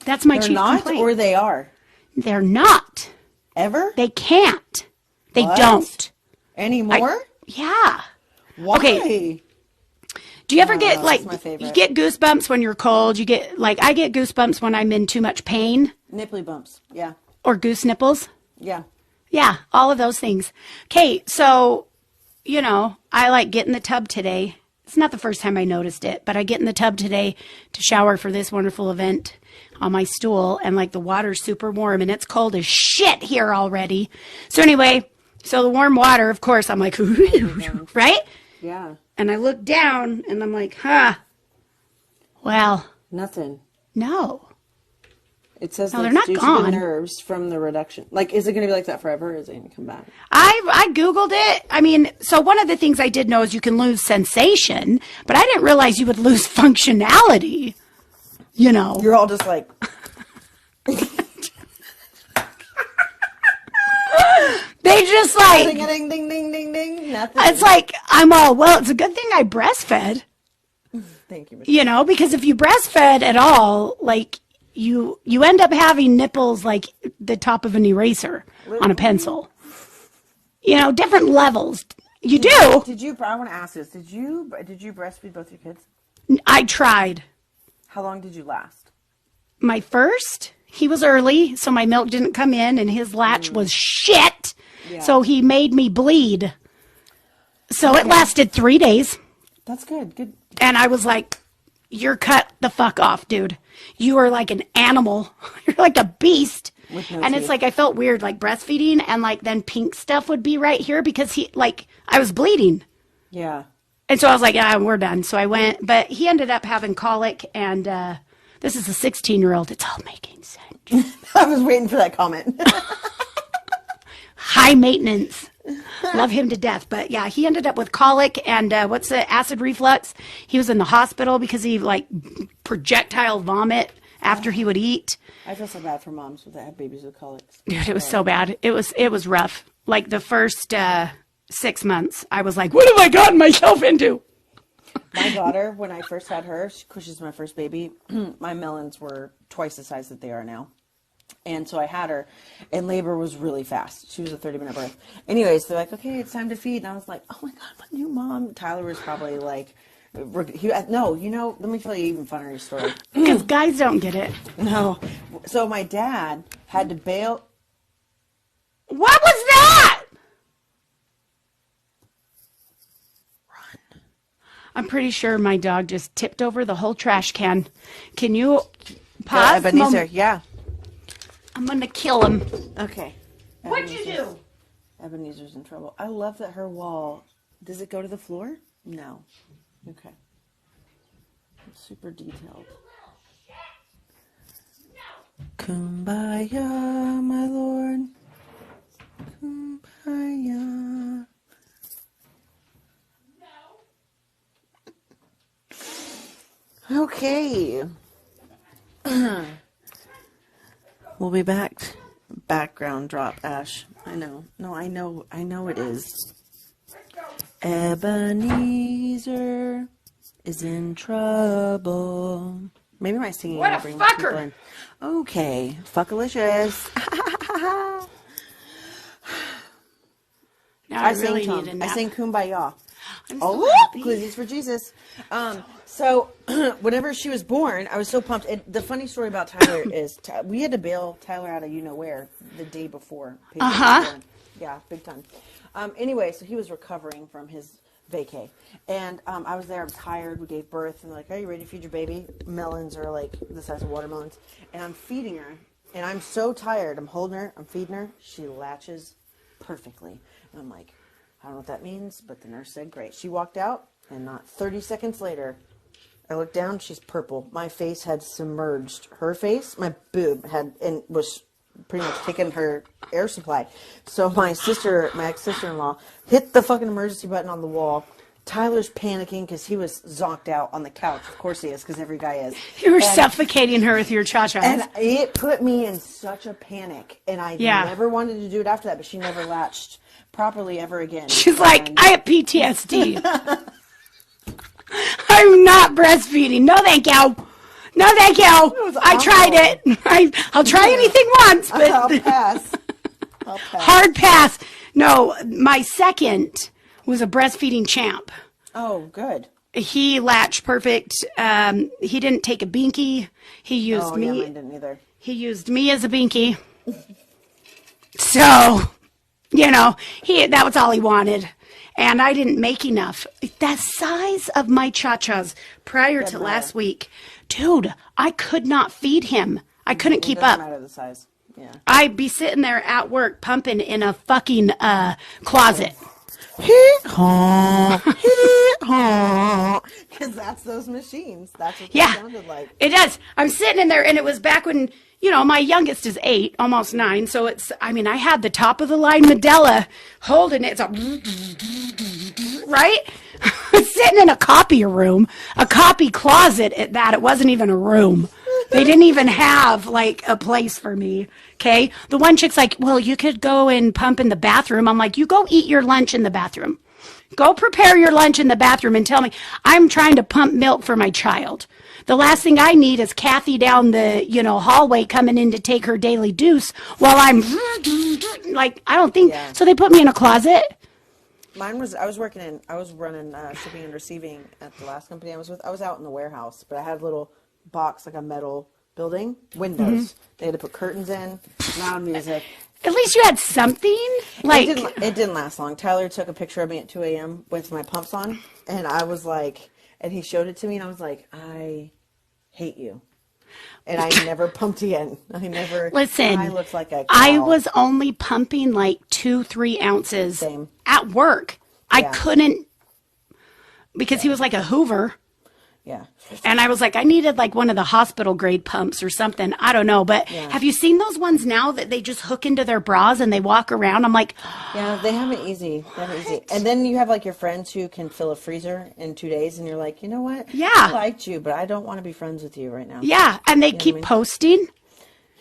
That's my They're chief not, complaint. or they are. They're not. Ever? They can't. They What? don't. Anymore? Yeah. Why? Okay. Do you ever get like my favorite. you get goosebumps when you're cold? You get like I get goosebumps when I'm in too much pain Nipply bumps. Yeah. or goose nipples. Yeah. Yeah, all of those things. Okay, so I like get in the tub today. It's not the first time I noticed it, but I get in the tub today to shower for this wonderful event on my stool, and like the water's super warm and it's cold as shit here already. So anyway, so the warm water, of course, I'm like, right? Yeah. And I look down and I'm like, well, Nothing. no. It says No, that's they're not due to gone. the nerves from the reduction. Like, is it going to be like that forever, or is it going to come back? I Googled it. I mean, so one of the things I did know is you can lose sensation, but I didn't realize you would lose functionality. You're all just like... They just like... Ding, ding, ding, ding, ding, ding. Nothing. It's like, I'm all, well, it's a good thing I breastfed. Thank you, Michelle. Because if you breastfed at all, like, you end up having nipples like the top of an eraser on a pencil. Different levels. You do. I want to ask this. Did you breastfeed both your kids? I tried. How long did you last? My first, he was early, so my milk didn't come in, and his latch was shit. Yeah. So he made me bleed. So it lasted 3 days. That's good. Good. And I was like, you're cut the fuck off, dude. You are like an animal. You're like a beast. With no And teeth. it's like, I felt weird, like breastfeeding, and like then pink stuff would be right here because I was bleeding. Yeah. And so I was like, yeah, we're done. So I went, but he ended up having colic, and this is a 16-year-old. It's all making sense. I was waiting for that comment. High maintenance. Love him to death. But yeah, he ended up with colic and what's the acid reflux? He was in the hospital because he like projectile vomit after he would eat. I feel so bad for moms that have babies with colics. Dude, it was so bad. It was rough. Like the first 6 months, I was like, what have I gotten myself into? My daughter, when I first had her, because she's my first baby, my melons were twice the size that they are now. And so I had her, and labor was really fast. She was a 30-minute birth. Anyways, they're like, okay, it's time to feed. And I was like, oh my God, my new mom. Tyler was probably like, let me tell you an even funnier story. Because guys don't get it. No. So my dad had to bail. What was that? Run. I'm pretty sure my dog just tipped over the whole trash can. Can you pause? Ebenezer, yeah. I'm going to kill him. Okay. What'd you do? Ebenezer's in trouble. I love that her wall, does it go to the floor? No. Okay. It's super detailed. Kumbaya, my lord. Kumbaya. Okay. We'll be back. Background drop, Ash. I know. No, I know it is. Ebenezer is in trouble. Maybe my singing What will a bring more people fucker. in. Okay. Fuckalicious. Now I sang really Tom. need a I nap. sang Kumbaya. I'm so Oh, happy. glizzies for Jesus. So whenever she was born, I was so pumped. And the funny story about Tyler is we had to bail Tyler out of where the day before. Paige was born. Yeah, big time. Anyway, so he was recovering from his vacay. And I was there, I'm tired, we gave birth, and they're like, are you ready to feed your baby? Melons are like the size of watermelons. And I'm feeding her, and I'm so tired. I'm holding her, I'm feeding her. She latches perfectly. And I'm like, I don't know what that means, but the nurse said, great. She walked out, and not 30 seconds later, I looked down, she's purple. My face had submerged her face. My boob was pretty much taking her air supply. So my ex-sister-in-law, hit the fucking emergency button on the wall. Tyler's panicking because he was zonked out on the couch. Of course he is, because every guy is. You were suffocating her with your cha-chas. And it put me in such a panic. And I never wanted to do it after that, but she never latched properly ever again. She's like, I have PTSD. I'm not breastfeeding. No, thank you. No, thank you. I tried it. I'll try anything once, but I'll pass. Hard pass. No, my second was a breastfeeding champ. Oh, good. He latched perfect. He didn't take a binky. He used me. Yeah, mine didn't either. He used me as a binky. So, that was all he wanted. And I didn't make enough. The size of my cha-chas prior to last week. Dude, I could not feed him. I couldn't keep up. It doesn't matter the size. Yeah. I'd be sitting there at work pumping in a fucking closet. Because that's those machines. That's what they sounded like. It does. I'm sitting in there, and it was back when, my youngest is 8, almost 9. So I had the top of the line Medela holding it. It's right? Sitting in a copy room, a copy closet at that. It wasn't even a room. They didn't even have like a place for me. Okay. The one chick's like, well, you could go and pump in the bathroom. I'm like, you go eat your lunch in the bathroom. Go prepare your lunch in the bathroom and tell me I'm trying to pump milk for my child. The last thing I need is Kathy down the, hallway coming in to take her daily deuce while I'm like, I don't think. Yeah. So they put me in a closet. I was running shipping and receiving at the last company I was with. I was out in the warehouse, but I had a little box, like a metal building, windows. Mm-hmm. They had to put curtains in, loud music. At least you had something. It didn't last long. Tyler took a picture of me at 2 a.m. with my pumps on, and I was like, and he showed it to me, and I was like, I hate you. And I never pumped again. Listen, I looked like a cow. I was only pumping like 2-3 ounces. Same. At work. Yeah. I couldn't, because he was like a Hoover. Yeah. And I was like, I needed like one of the hospital grade pumps or something. I don't know. But have you seen those ones now that they just hook into their bras and they walk around? I'm like, yeah, they have it easy. And then you have like your friends who can fill a freezer in 2 days, and you're like, you know what? Yeah. I liked you, but I don't want to be friends with you right now. Yeah. And they keep posting.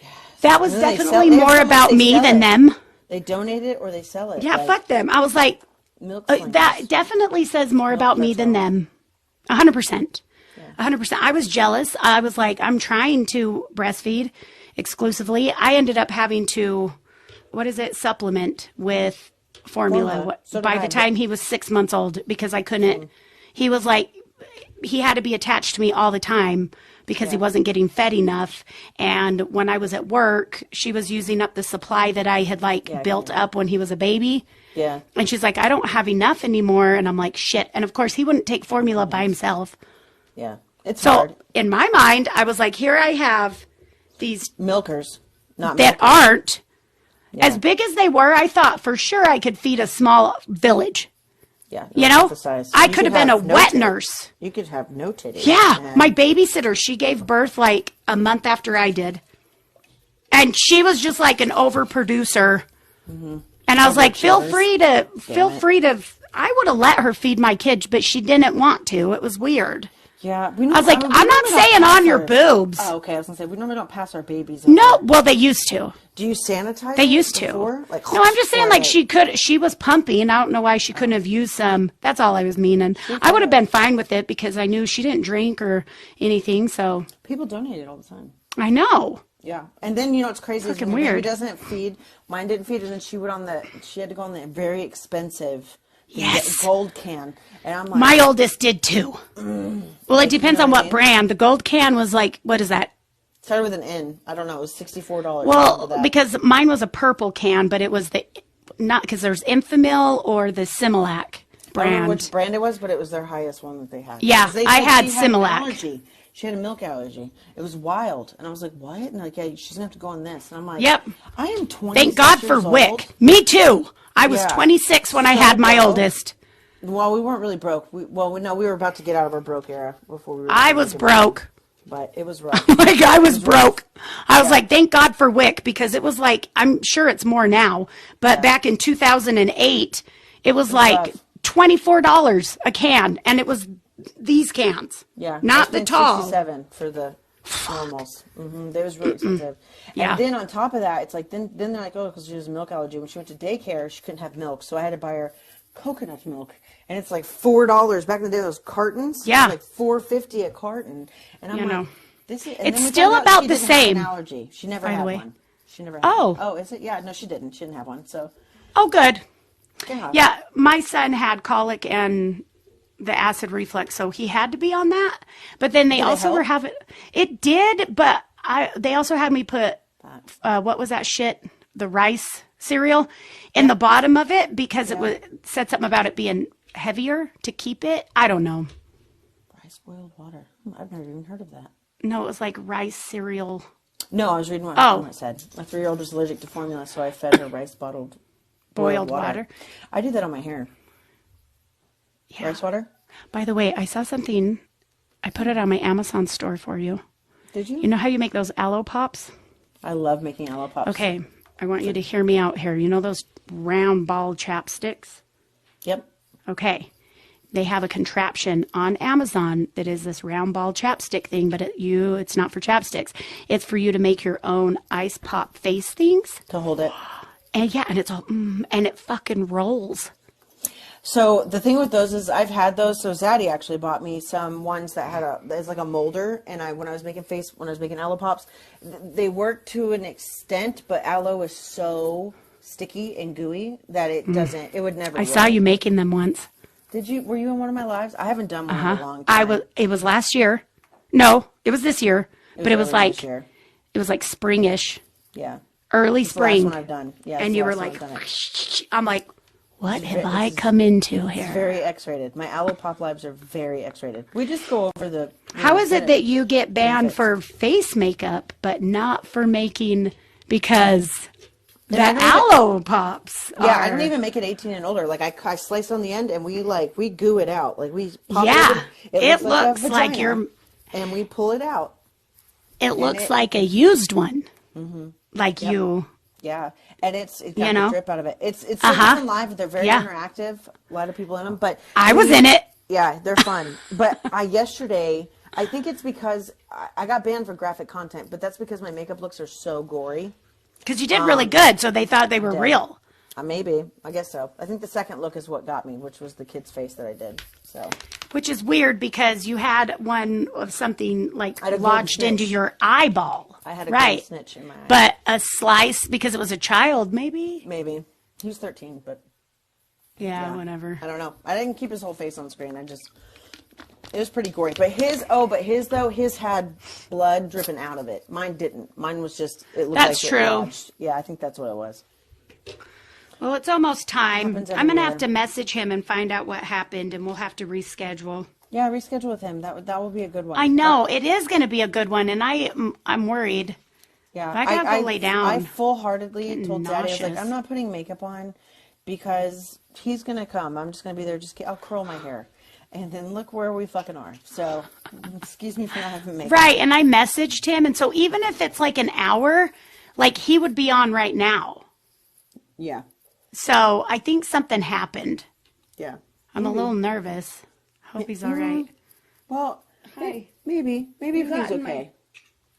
Yes. That was definitely more about me than them. They donate it or they sell it. Yeah, fuck them. I was like, that definitely says more about me than them. 100%. 100%. I was jealous. I was like, I'm trying to breastfeed exclusively. I ended up having to, supplement with formula by the time he was 6 months old, because I couldn't. He was like, he had to be attached to me all the time because he wasn't getting fed enough. And when I was at work, she was using up the supply that I had built up when he was a baby. Yeah. And she's like, I don't have enough anymore. And I'm like, shit. And of course, he wouldn't take formula by himself. Yeah. It's hard. In my mind, I was like, here I have these milkers aren't as big as they were. I thought for sure I could feed a small village. Yeah. I could have been a wet nurse. You could have no titties. Yeah. My babysitter, she gave birth like a month after I did. And she was just like an overproducer. Mm-hmm. And I was like, feel free to, I would have let her feed my kids, but she didn't want to. It was weird. Yeah. I was like, I'm not saying on your boobs. Oh, okay. I was going to say, we normally don't pass our babies. No. Well, they used to. Do you sanitize? They used to. No, I'm just saying she was pumping, and I don't know why she couldn't have used some. That's all I was meaning. I would have been fine with it because I knew she didn't drink or anything, so. People donate it all the time. I know. Yeah. And then, it's crazy. Fucking weird. Doesn't feed. Mine didn't feed, and then she had to go on the very expensive gold can. And I'm like, my oldest did too. Well, it depends on what brand. The gold can was like, what is that? Started with an N. I don't know. It was $64. Well, because mine was a purple can, but it was not because there's Infamil or the Similac. I don't know brand. which brand it was, but it was their highest one that they had. Yeah, 'Cause they I said had she an Similac. allergy. She had a milk allergy. It was wild. And I was like, what? And they're like, yeah, she's going to have to go on this. And I'm like, Yep. I am 26 Thank God for years WIC. old. Me too. I was Yeah. 26 when I So had my broke. oldest. Well, we weren't really broke. We were about to get out of our broke era before we were. I was broke. But it was rough. Like, I was broke. I was Yeah. like, thank God for WIC, because it was like, I'm sure it's more now, but back in 2008, it was like rough. $24 a can, and it was these cans. Yeah. Not the tall. 67 for the normals. They was really expensive. Yeah. And then on top of that, it's like, then they're like, oh, because she has a milk allergy. When she went to daycare, she couldn't have milk. So I had to buy her coconut milk. And it's like $4. Back in the day, those cartons. Yeah. It was like $4.50 a carton. And I'm You like, know. this is. It's then we still found out about she the didn't have same. An allergy. She never By the had way. one. She never had Oh. one. Oh, is it? Yeah, no, she didn't. She didn't have one. So, Oh, good. yeah. Yeah, my son had colic and the acid reflux, so he had to be on that. But then they also help? were having it did, but they also had me put what was that shit? The rice cereal in the bottom of it because it said something about it being heavier to keep it. I don't know. Rice boiled water. I've never even heard of that. No, it was like rice cereal. No, I was reading what it said. My 3-year-old is allergic to formula, so I fed her rice boiled Water. I do that on my hair. Yeah. Rice water? By the way, I saw something. I put it on my Amazon store for you. Did you? You know how you make those aloe pops? I love making aloe pops. Okay, I want you to hear me out here. You know those round ball chapsticks? Yep. Okay. They have a contraption on Amazon that is this round ball chapstick thing, but it's not for chapsticks. It's for you to make your own ice pop face things. To hold it. And yeah, and it's all, and it fucking rolls. So the thing with those is I've had those. So Zaddy actually bought me some ones that had it's like a molder. And when I was making aloe pops, they work to an extent, but aloe is so sticky and gooey that it doesn't, it would never I roll. saw you making them once. Were you in one of my lives? I haven't done one in a long time. It was last year. No, it was this year. But it was early like, this year. it was like springish. Yeah. Early It's the last spring. one I've done. Yeah. it's And the you were last one like, I've done it. I'm like, what have I come into here? Very X-rated. My aloe pop lives are very X-rated. We just go over the. How is it that you get banned for face makeup, but not for making, because the aloe pops Yeah, I are- don't even make it 18 and older. Like I slice on the end and we goo it out. Like we pop Yeah, it a looks like vagina, you're. and we pull it out. It looks like a used one. Like you. Yeah, and it's got the drip out of it. It's so different live. They're very interactive. A lot of people in them, but I was in it. Yeah, they're fun. But yesterday, I think it's because I got banned for graphic content, but that's because my makeup looks are so gory. Because you did really good, so they thought they were real. Maybe. I guess so. I think the second look is what got me, which was the kid's face that I did. So. Which is weird because you had one of something like I had a lodged golden into snitch. your eyeball. I had a golden snitch in my eye. But a slice because it was a child, maybe? Maybe. He was 13, but Yeah, whatever. I don't know. I didn't keep his whole face on screen. It was pretty gory. But his had blood dripping out of it. Mine didn't. Mine was just, it looked That's like true. it lodged. Yeah, I think that's what it was. Well, it's almost time. Happens I'm going to have everywhere. to message him and find out what happened, and we'll have to reschedule. Yeah, reschedule with him. That will be a good one. I know. It is going to be a good one, and I'm worried. Yeah, I gotta go lay down. I full-heartedly told Daddy, I was like, nauseous. I'm not putting makeup on because he's going to come. I'm just going to be there. I'll curl my hair. And then look where we fucking are. So, excuse me for not having makeup. Right, and I messaged him, and so even if it's like an hour, like he would be on right now. Yeah. So I think something happened. Yeah. I'm a little nervous. Hope he's all right. Well, Hi. maybe everything's gotten okay.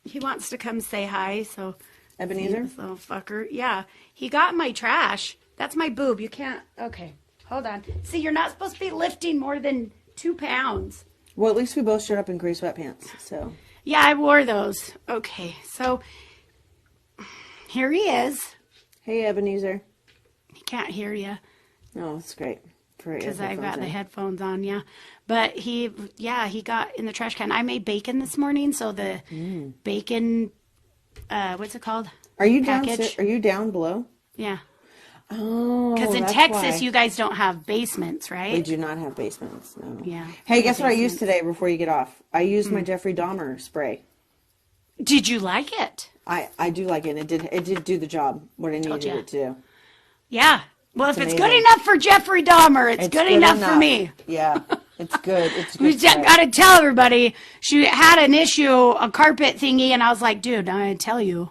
He wants to come say hi, so Ebenezer? this little fucker. Yeah, he got my trash. That's my boob. You can't. Okay, hold on. See, you're not supposed to be lifting more than 2 pounds. Well, at least we both showed up in gray sweatpants. So. Yeah, I wore those. Okay, so here he is. Hey, Ebenezer. He can't hear you Oh, that's great. because I've got the headphones on. Yeah, but he got in the trash can. I made bacon this morning, so the bacon. What's it called? Are you package. Are you down below? Yeah. Oh, Because in that's Texas, why. you guys don't have basements, right? We do not have basements, no. Yeah. Hey, guess what I used today before you get off? I used my Jeffrey Dahmer spray. Did you like it? I do like it. It did do the job, what I needed ya. it to do. Yeah. Well, if it's good amazing. enough for Jeffrey Dahmer, it's good enough for me. Yeah, it's good. It's We good. got to tell everybody. She had an issue, a carpet thingy, and I was like, dude, I'm going to tell you.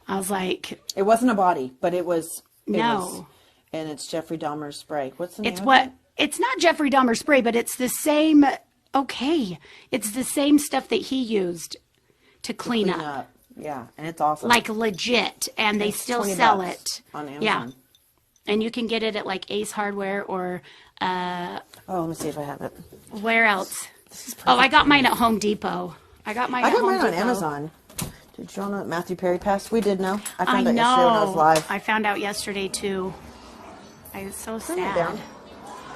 I was like, It wasn't a body, but it was. No. And it's Jeffrey Dahmer's spray. What's the name it's of what, it? it's not Jeffrey Dahmer spray, but it's the same, it's the same stuff that he used to clean up. Yeah, and it's awesome. Like legit, and they It's still $20 sell it. on Amazon. Yeah. And you can get it at like Ace Hardware or Oh, let me see if I have it. where else? This is Oh, I perfect. got mine at Home Depot. I got mine I at got Home mine on Depot. Amazon. Did you all know that Matthew Perry passed? We did know. I I found know. out yesterday when I was live. I found out yesterday too. I was so Turn it sad. down.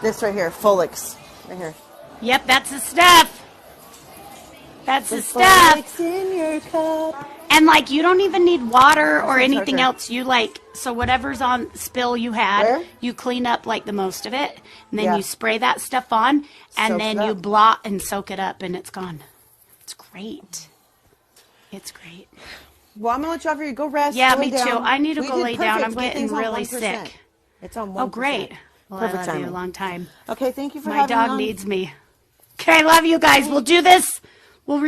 This right here, Folix. Right here. Yep, that's the stuff. That's the stuff. Folix in your cup. And like, you don't even need water or That's anything okay. else. You like, so whatever's on spill you had, Where? you clean up like the most of it, and then Yeah. you spray that stuff on, and Soaks then it you up. blot and soak it up, and it's gone. It's great. It's great. Well, I'm gonna let you off here. Go rest. Yeah, go lay me too. down. I need to We go did lay down. perfect. I'm My getting thing's on really 1%. sick. It's on 1%. Oh, great. Well, Perfect I love you timing. a long time. Okay, thank you for My having me dog on. needs me. Okay, I love you guys. We'll do this. We'll